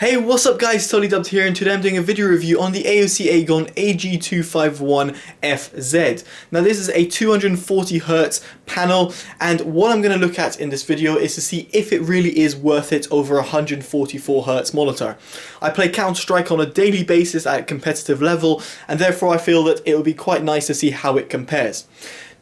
Hey, what's up guys, Totallydubbed here, and today I'm doing a video review on the AOC AG251FZ. Now this is a 240Hz panel, and what I'm going to look at in this video is to see if it really is worth it over a 144Hz monitor. I play Counter-Strike on a daily basis at a competitive level, and therefore I feel that it would be quite nice to see how it compares.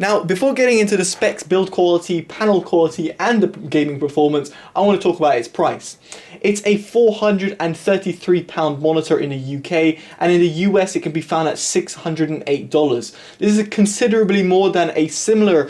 Now, before getting into the specs, build quality, panel quality, and the gaming performance, I want to talk about its price. It's a £433 monitor in the UK, and in the US it can be found at $608. This is considerably more than a similar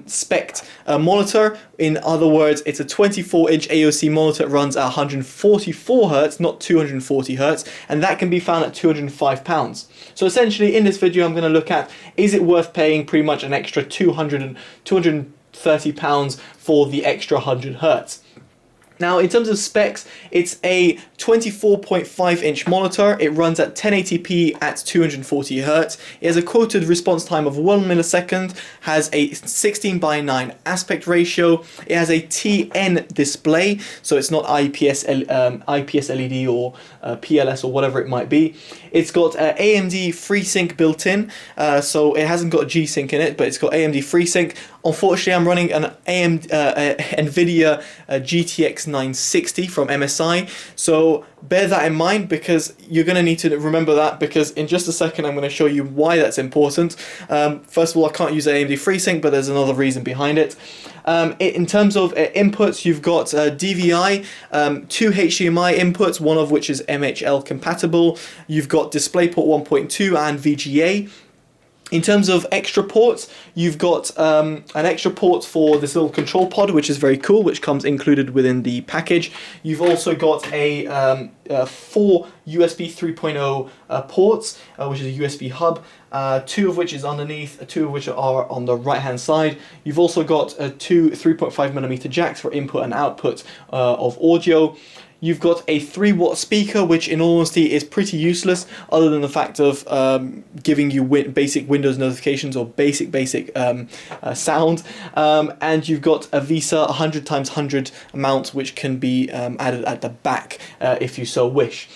spec'd monitor. In other words, it's a 24-inch AOC monitor that runs at 144Hz, not 240Hz, and that can be found at £205. So essentially, in this video, I'm going to look at, is it worth paying pretty much an extra £230 for the extra 100Hz? Now, in terms of specs, it's a 24.5-inch monitor. It runs at 1080p at 240Hz. It has a quoted response time of 1 millisecond, has a 16:9 aspect ratio. It has a TN display, so it's not IPS LED or PLS or whatever it might be. It's got AMD FreeSync built in, so it hasn't got G-Sync in it, but it's got AMD FreeSync. Unfortunately, I'm running an NVIDIA GTX 960 from MSI, so bear that in mind, because you're going to need to remember that, because in just a second I'm going to show you why that's important. First of all, I can't use AMD FreeSync, but there's another reason behind it. In terms of inputs, you've got DVI, 2 HDMI inputs, one of which is MHL compatible. You've got DisplayPort 1.2 and VGA. In terms of extra ports, you've got an extra port for this little control pod, which is very cool, which comes included within the package. You've also got a 4 USB 3.0 ports, which is a USB hub, 2 of which is underneath, 2 of which are on the right hand side. You've also got 2 3.5mm jacks for input and output of audio. You've got a 3-watt speaker, which in all honesty is pretty useless, other than the fact of giving you basic Windows notifications or basic sound. And you've got a VESA 100x100 mount, which can be added at the back if you so wish.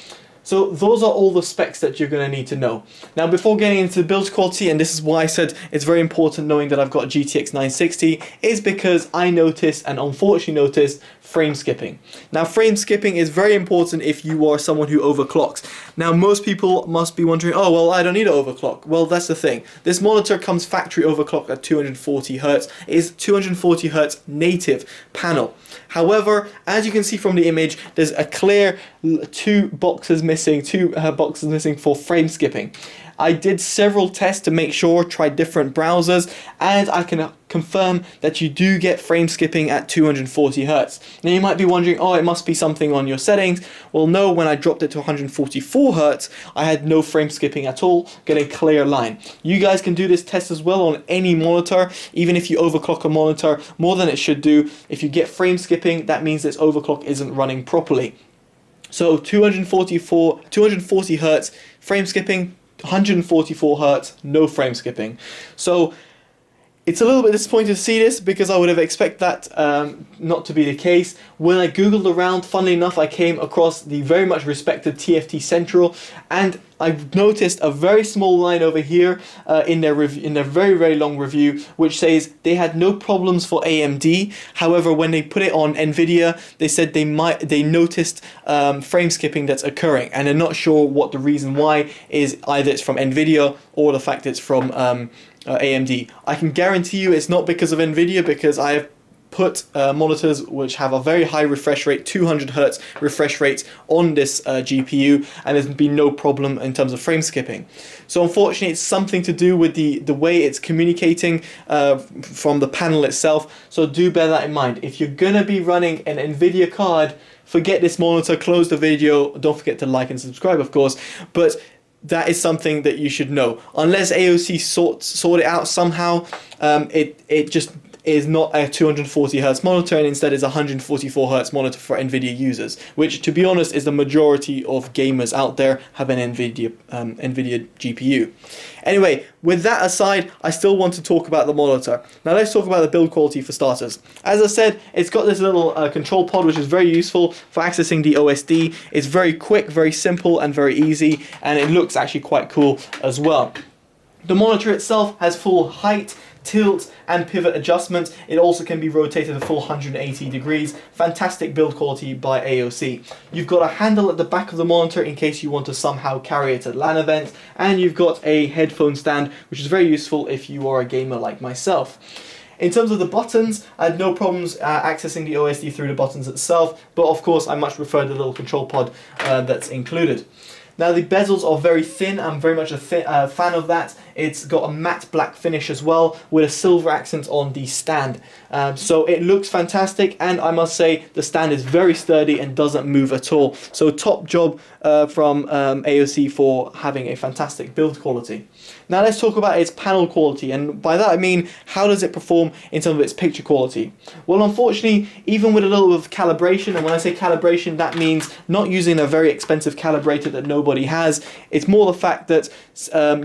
So those are all the specs that you're going to need to know. Now, before getting into the build quality, and this is why I said it's very important knowing that I've got a GTX 960, is because I noticed, and unfortunately noticed, frame skipping. Now, frame skipping is very important if you are someone who overclocks. Now, most people must be wondering, oh, well, I don't need to overclock. Well, that's the thing. This monitor comes factory overclocked at 240Hz. It is 240Hz native panel. However, as you can see from the image, there's a clear two boxes missing for frame skipping. I did several tests to make sure, tried different browsers, and I can confirm that you do get frame skipping at 240Hz. Now you might be wondering, oh, it must be something on your settings. Well, no, when I dropped it to 144Hz, I had no frame skipping at all, getting a clear line. You guys can do this test as well on any monitor, even if you overclock a monitor more than it should do. If you get frame skipping, that means this overclock isn't running properly. So 240Hz frame skipping, 144Hz no frame skipping. So it's a little bit disappointing to see this, because I would have expected that not to be the case. When I googled around, funnily enough, I came across the very much respected TFT Central, and I've noticed a very small line over here in their very long review, which says they had no problems for AMD. However, when they put it on NVIDIA, they said they noticed frame skipping that's occurring, and they're not sure what the reason why is. Either it's from NVIDIA or the fact it's from AMD. I can guarantee you it's not because of NVIDIA, because I have put monitors which have a very high refresh rate, 200Hz refresh rate on this GPU, and there's been no problem in terms of frame skipping. So unfortunately, it's something to do with the way it's communicating from the panel itself, so do bear that in mind. If you're gonna be running an NVIDIA card, forget this monitor, close the video, don't forget to like and subscribe, of course, but that is something that you should know. Unless AOC sort it out somehow, it just is not a 240 Hertz monitor, and instead is a 144 Hertz monitor for NVIDIA users, which, to be honest, is the majority of gamers out there have an NVIDIA GPU. Anyway, with that aside, I still want to talk about the monitor. Now let's talk about the build quality for starters. As I said, it's got this little control pod which is very useful for accessing the OSD. It's very quick, very simple, and very easy, and it looks actually quite cool as well. The monitor itself has full height, tilt and pivot adjustment. It also can be rotated a full 180 degrees. Fantastic build quality by AOC. You've got a handle at the back of the monitor in case you want to somehow carry it at LAN events, and you've got a headphone stand, which is very useful if you are a gamer like myself. In terms of the buttons, I had no problems accessing the OSD through the buttons itself, but of course I much prefer the little control pod that's included. Now the bezels are very thin. I'm very much a fan of that. It's got a matte black finish as well with a silver accent on the stand. So it looks fantastic, and I must say the stand is very sturdy and doesn't move at all. So top job from AOC for having a fantastic build quality. Now let's talk about its panel quality, and by that I mean how does it perform in terms of its picture quality. Well, unfortunately, even with a little bit of calibration, and when I say calibration, that means not using a very expensive calibrator that nobody has. It's more the fact that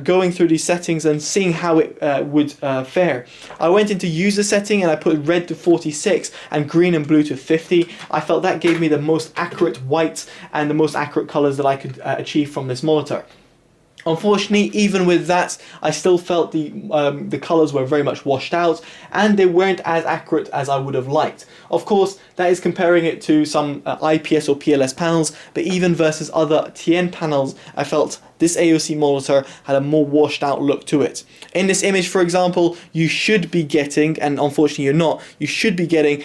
going through these settings and seeing how it would fare. I went into user setting and I put red to 46 and green and blue to 50. I felt that gave me the most accurate whites and the most accurate colors that I could achieve from this monitor. Unfortunately, even with that, I still felt the colours were very much washed out, and they weren't as accurate as I would have liked. Of course, that is comparing it to some IPS or PLS panels, but even versus other TN panels, I felt this AOC monitor had a more washed out look to it. In this image, for example, you should be getting, and unfortunately you're not, you should be getting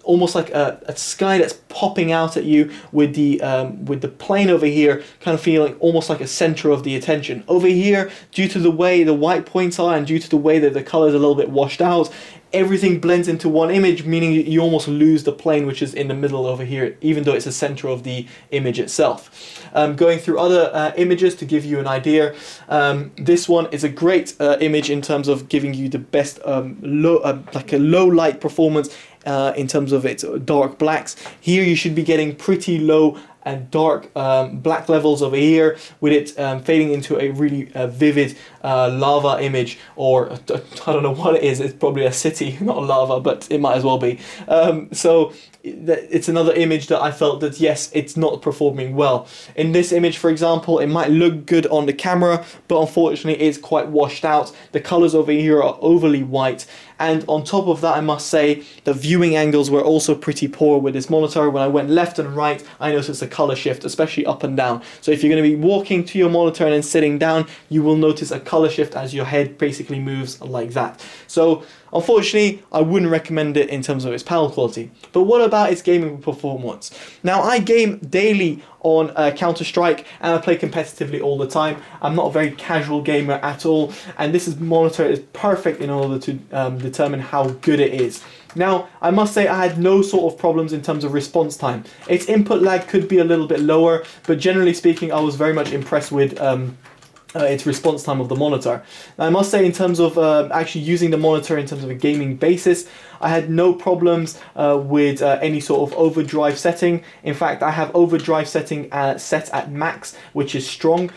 almost like a sky that's popping out at you with the plane over here kind of feeling almost like a center of the attention. Over here, due to the way the white points are and due to the way that the colors are a little bit washed out, everything blends into one image, meaning you almost lose the plane which is in the middle over here, even though it's the center of the image itself. Going through other images to give you an idea, this one is a great image in terms of giving you the best like a low light performance in terms of its dark blacks. Here you should be getting pretty low and dark black levels over here, with it fading into a really vivid lava image, or I don't know what it is. It's probably a city, not lava, but it might as well be. So it's another image that I felt that yes, it's not performing well. In this image, for example, it might look good on the camera, but unfortunately it's quite washed out. The colors over here are overly white, and on top of that, I must say the viewing angles were also pretty poor with this monitor. When I went left and right, I noticed a color shift, especially up and down. So if you're going to be walking to your monitor and then sitting down, you will notice a color shift as your head basically moves like that. So unfortunately, I wouldn't recommend it in terms of its panel quality. But what about its gaming performance? Now, I game daily on Counter-Strike, and I play competitively all the time. I'm not a very casual gamer at all, and this monitor is perfect in order to determine how good it is. Now, I must say I had no sort of problems in terms of response time. Its input lag could be a little bit lower, but generally speaking, I was very much impressed with its response time of the monitor. Now, I must say, in terms of actually using the monitor in terms of a gaming basis, I had no problems with any sort of overdrive setting. In fact, I have overdrive setting set at max, which is strong,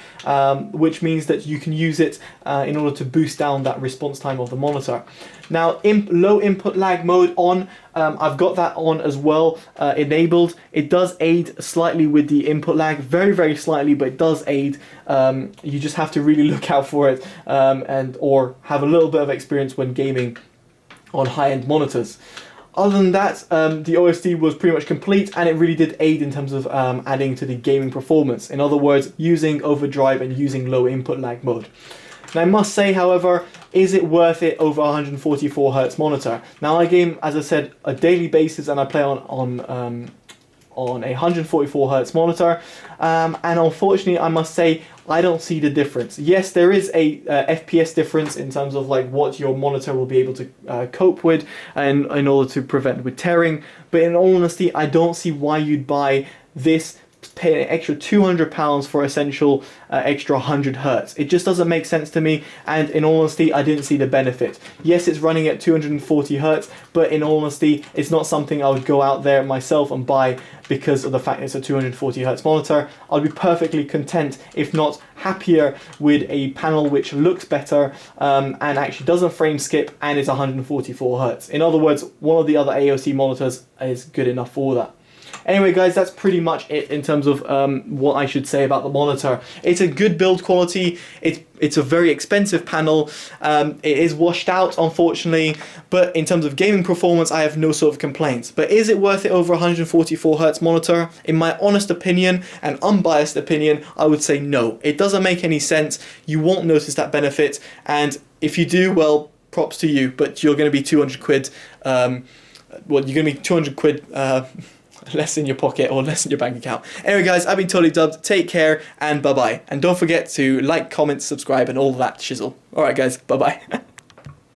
which means that you can use it in order to boost down that response time of the monitor. Now, low input lag mode on, I've got that on as well, enabled. It does aid slightly with the input lag, very, very slightly, but it does aid. You just have to really look out for it or have a little bit of experience when gaming on high-end monitors. Other than that, the OSD was pretty much complete, and it really did aid in terms of adding to the gaming performance. In other words, using overdrive and using low input lag mode. Now, I must say, however, is it worth it over 144 Hertz monitor? Now, I game, as I said, a daily basis, and I play on a 144 Hertz monitor, and unfortunately, I must say, I don't see the difference. Yes, there is a FPS difference in terms of like what your monitor will be able to cope with, and in order to prevent with tearing. But in all honesty, I don't see why you'd buy this pay an extra £200 for essential extra 100 hertz. It just doesn't make sense to me, and in all honesty, I didn't see the benefit. Yes, it's running at 240 hertz, but in all honesty, it's not something I would go out there myself and buy because of the fact it's a 240 hertz monitor. I'd be perfectly content, if not happier, with a panel which looks better and actually doesn't frame skip and is 144 hertz. In other words, one of the other AOC monitors is good enough for that. Anyway guys, that's pretty much it in terms of what I should say about the monitor. It's a good build quality, it's a very expensive panel, it is washed out unfortunately, but in terms of gaming performance I have no sort of complaints. But is it worth it over 144 Hz monitor? In my honest opinion and unbiased opinion, I would say no. It doesn't make any sense, you won't notice that benefit, and if you do, well, props to you, but you're going to be 200 quid, well, you're going to be 200 quid less in your pocket or less in your bank account. Anyway guys, I've been Totally Dubbed, take care and bye bye. And don't forget to like, comment, subscribe and all that shizzle. Alright guys, bye bye.